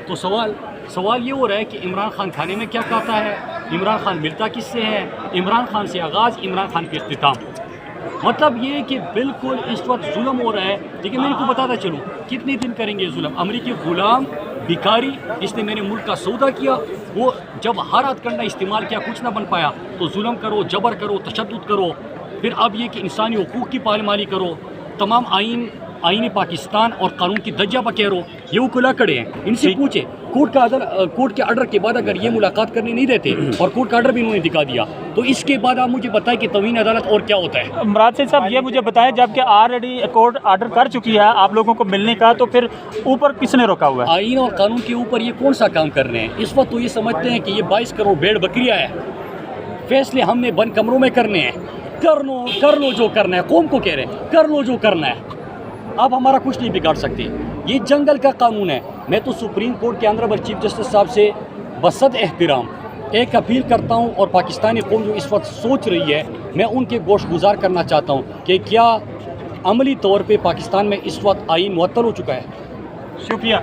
تو سوال یہ ہو رہا ہے کہ عمران خان کھانے میں کیا کھاتا ہے، عمران خان ملتا کس سے ہے، عمران خان سے آغاز، عمران خان کے اختتام۔ مطلب یہ کہ بالکل اس وقت ظلم ہو رہا ہے۔ لیکن میں ان کو بتاتا چلوں کتنے دن کریں گے ظلم؟ امریکی غلام بھکاری جس نے میرے ملک کا سودا کیا، وہ جب ہر ہتھ کنڈا استعمال کیا کچھ نہ بن پایا تو ظلم کرو، جبر کرو، تشدد کرو، پھر اب یہ کہ انسانی حقوق کی پامالی کرو، تمام آئین پاکستان اور قانون کی دجا بکیرو، یہ وہ کھلا کھڑے ہیں۔ ان سے پوچھے کورٹ کے آرڈر کے بعد اگر یہ ملاقات کرنے نہیں دیتے اور کورٹ کا آرڈر بھی انہوں نے دکھا دیا تو اس کے بعد آپ مجھے بتائیں کہ توہین عدالت اور کیا ہوتا ہے۔ مراد سے صاحب یہ مجھے بتائیں، جب کہ آلریڈی کورٹ آرڈر کر چکی ہے آپ لوگوں کو ملنے کا، تو پھر اوپر کس نے روکا ہوا ہے؟ آئین اور قانون کے اوپر یہ کون سا کام کر رہے ہیں؟ اس وقت تو یہ سمجھتے ہیں کہ یہ 22 کروڑ بھیڑ بکریاں ہے، فیصلے ہم نے بند کمروں میں کرنے ہیں، کر لو جو کرنا ہے، قوم کو کہہ رہے ہیں کر لو جو کرنا ہے، آپ ہمارا کچھ نہیں بگاڑ سکتے، یہ جنگل کا قانون ہے۔ میں تو سپریم کورٹ کے آنریبل چیف جسٹس صاحب سے بصد احترام ایک اپیل کرتا ہوں، اور پاکستانی قوم جو اس وقت سوچ رہی ہے، میں ان کے گوش گزار کرنا چاہتا ہوں کہ کیا عملی طور پہ پاکستان میں اس وقت آئین معطل ہو چکا ہے؟ شکریہ۔